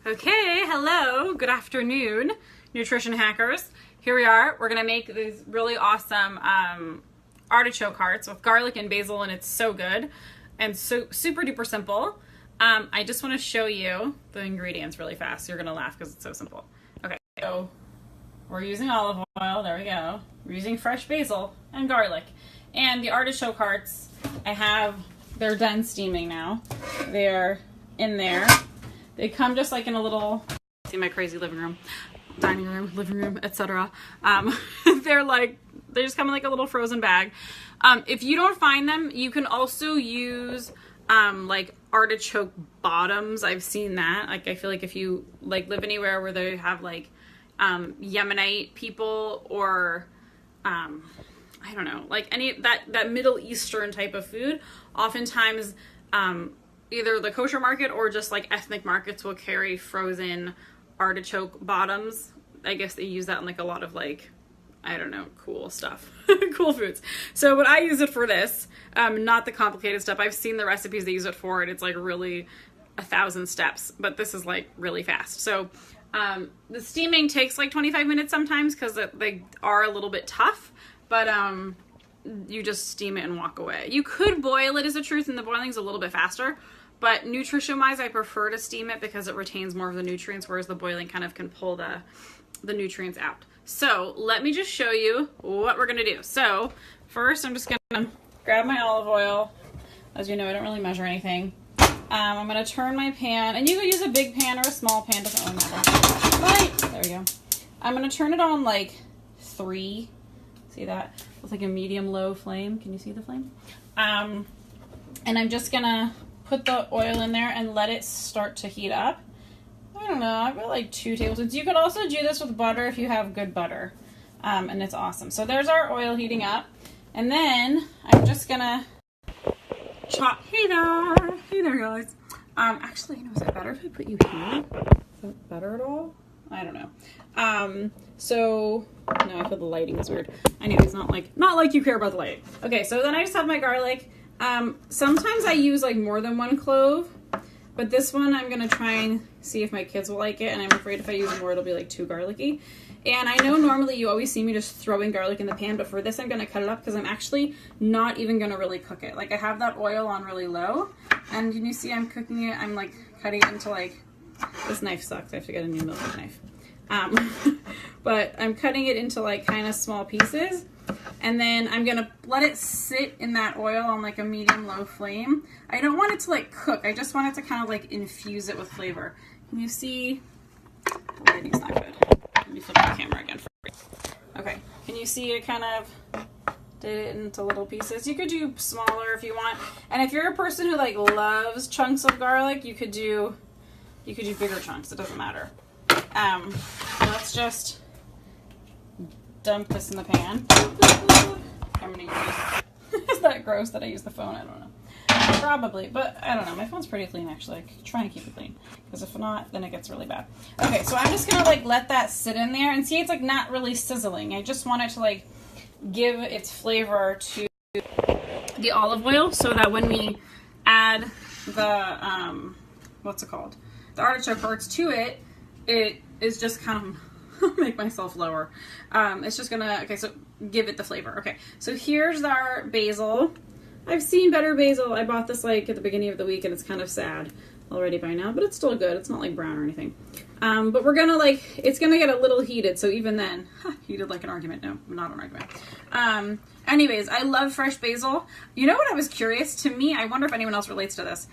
Okay, hello, good afternoon, nutrition hackers. Here we are. We're gonna make these really awesome artichoke hearts with garlic and basil, and it's so good and so super duper simple. I just want to show you the ingredients really fast. You're gonna laugh because it's so simple. Okay, so we're using olive oil. There we go. We're using fresh basil and garlic, and the artichoke hearts. They're done steaming now. They're in there. They come just like in a little, see my crazy living room, dining room, living room, etc. They just come in like a little frozen bag. If you don't find them, you can also use like artichoke bottoms. I've seen that. Like, I feel like if you like live anywhere where they have like Yemenite people or I don't know, like any that Middle Eastern type of food, oftentimes either the kosher market or just like ethnic markets will carry frozen artichoke bottoms. I guess they use that in like a lot of like, I don't know, cool stuff, cool foods. So when I use it for this, not the complicated stuff. I've seen the recipes they use it for, and it's like really 1,000 steps, but this is like really fast. So the steaming takes like 25 minutes sometimes because they are a little bit tough, but you just steam it and walk away. You could boil it, is the truth, and the boiling's a little bit faster. But nutrition-wise, I prefer to steam it because it retains more of the nutrients, whereas the boiling kind of can pull the nutrients out. So let me just show you what we're gonna do. So first, I'm just gonna grab my olive oil. As you know, I don't really measure anything. I'm gonna turn my pan, and you can use a big pan or a small pan, doesn't really matter. Right, there we go. I'm gonna turn it on like 3. See that? With like a medium-low flame. Can you see the flame? And I'm just gonna put the oil in there and let it start to heat up. I don't know, I've got like 2 tablespoons. You could also do this with butter if you have good butter. And it's awesome. So there's our oil heating up. And then I'm just gonna chop. Hey there guys. Actually, you know, is it better if I put you here? Is that better at all? I don't know. So no, I feel the lighting is weird. Anyways, not like you care about the lighting. Okay, so then I just have my garlic. Sometimes I use like more than 1 clove, but this one I'm gonna try and see if my kids will like it, and I'm afraid if I use more it'll be like too garlicky. And I know normally you always see me just throwing garlic in the pan, but for this I'm gonna cut it up because I'm actually not even gonna really cook it. Like, I have that oil on really low, and you see I'm cooking it. I'm like cutting it into like, this knife sucks. I have to get a new milking knife. But I'm cutting it into like kind of small pieces. And then I'm gonna let it sit in that oil on like a medium-low flame. I don't want it to like cook. I just want it to kind of like infuse it with flavor. Can you see? The lighting's not good. Let me flip the camera again for you. Okay. Can you see it kind of did it into little pieces? You could do smaller if you want. And if you're a person who like loves chunks of garlic, you could do bigger chunks. It doesn't matter. Let's just dump this in the pan. I'm gonna use. Is that gross that I use the phone? I don't know. Probably, but I don't know. My phone's pretty clean actually. I try and keep it clean because if not, then it gets really bad. Okay, so I'm just gonna like let that sit in there and see. It's like not really sizzling. I just want it to like give its flavor to the olive oil so that when we add the what's it called? The artichoke hearts to it, it is just kind of make myself lower. It's just gonna, okay, so give it the flavor. Okay, so here's our basil. I've seen better basil. I bought this like at the beginning of the week and it's kind of sad already by now, but it's still good. It's not like brown or anything. But we're gonna like, it's gonna get a little heated. So even then, heated like an argument. No, not an argument. Anyways, I love fresh basil. You know what I was curious? To me, I wonder if anyone else relates to this.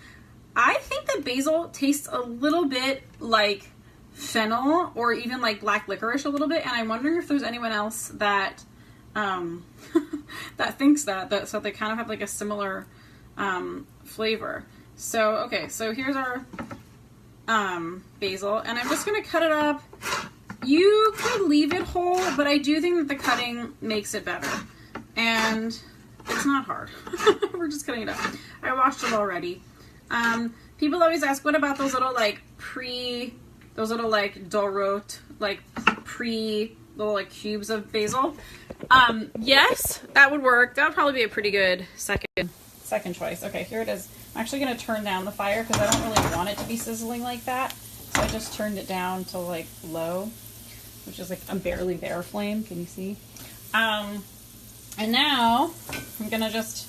I think that basil tastes a little bit like fennel or even like black licorice a little bit, and I'm wondering if there's anyone else that that thinks that so they kind of have like a similar flavor. So okay, so here's our basil, and I'm just gonna cut it up. You could leave it whole, but I do think that the cutting makes it better, and it's not hard. We're just cutting it up. I washed it already. People always ask, what about those little like those little like dorot, like little like cubes of basil? Yes, that would work. That would probably be a pretty good second choice. Okay, here it is. I'm actually going to turn down the fire because I don't really want it to be sizzling like that. So I just turned it down to like low, which is like a barely there flame. Can you see? And now I'm gonna just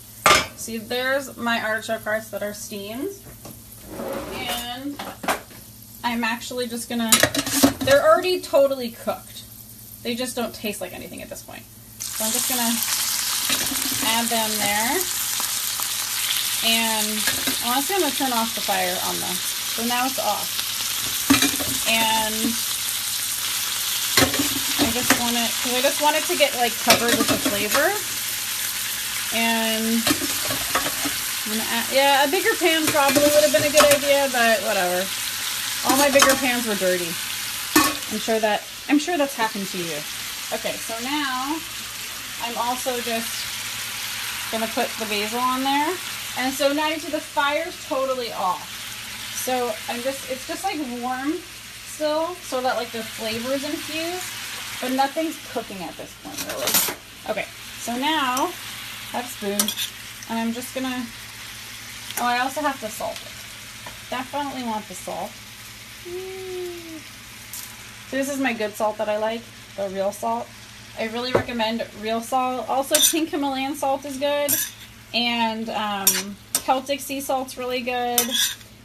see, there's my artichoke hearts that are steamed, and I'm actually just gonna, they're already totally cooked. They just don't taste like anything at this point. So I'm just gonna add them there. And I'm also gonna turn off the fire on this. So now it's off. And I just want it, because I just want it to get like covered with the flavor. And I'm gonna add, yeah, a bigger pan probably would have been a good idea, but whatever. All my bigger pans were dirty. I'm sure that's happened to you. Okay, so now I'm also just gonna put the basil on there. And so now you see the fire's totally off. So it's just like warm still, so that like the flavors infuse, but nothing's cooking at this point really. Okay, so now I have a spoon, and I'm just gonna, oh, I also have to salt it. Definitely want the salt. So this is my good salt that I like, the real salt. I really recommend real salt. Also, pink Himalayan salt is good, and Celtic sea salt's really good.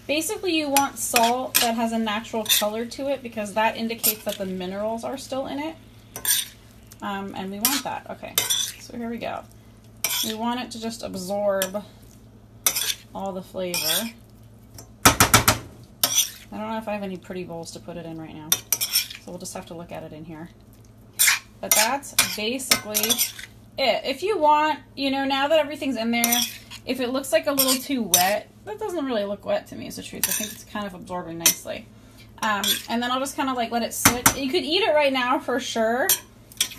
Basically, you want salt that has a natural color to it, because that indicates that the minerals are still in it. And we want that. Okay, so here we go. We want it to just absorb all the flavor. I don't know if I have any pretty bowls to put it in right now, so we'll just have to look at it in here. But that's basically it. If you want, you know, now that everything's in there, if it looks like a little too wet, that doesn't really look wet to me, is the truth. I think it's kind of absorbing nicely. And then I'll just kind of like let it sit. You could eat it right now for sure.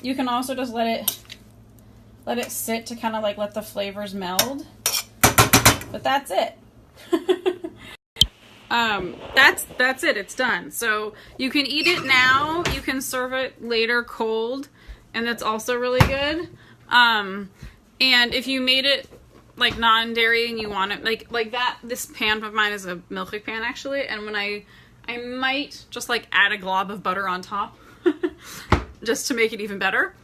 You can also just let it sit to kind of like let the flavors meld. But that's it. That's it. It's done. So you can eat it now. You can serve it later cold, and that's also really good. And if you made it like non-dairy and you want it like that, this pan of mine is a milk pan actually, and when I might just like add a glob of butter on top just to make it even better.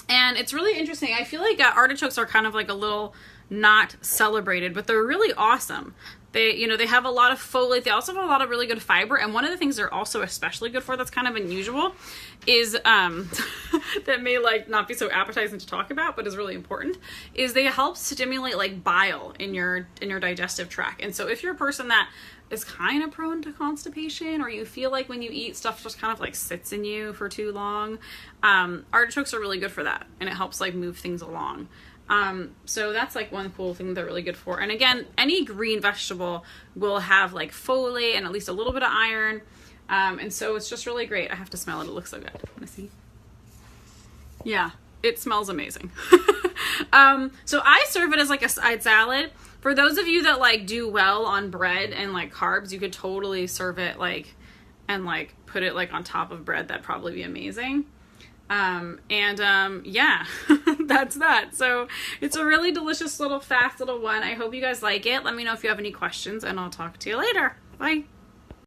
And it's really interesting. I feel like artichokes are kind of like a little not celebrated, but they're really awesome. They, you know, they have a lot of folate. They also have a lot of really good fiber. And one of the things they're also especially good for that's kind of unusual is, that may like not be so appetizing to talk about, but is really important, is they help stimulate like bile in your digestive tract. And so if you're a person that is kind of prone to constipation, or you feel like when you eat stuff just kind of like sits in you for too long, artichokes are really good for that. And it helps like move things along. So that's like one cool thing they're really good for. And again, any green vegetable will have like folate and at least a little bit of iron. And so it's just really great. I have to smell it. It looks so good. Want to see? Yeah, it smells amazing. So I serve it as like a side salad. For those of you that like do well on bread and like carbs, you could totally serve it like, and like put it like on top of bread. That'd probably be amazing. Yeah, that's that. So it's a really delicious little fast little one. I hope you guys like it. Let me know if you have any questions, and I'll talk to you later. Bye.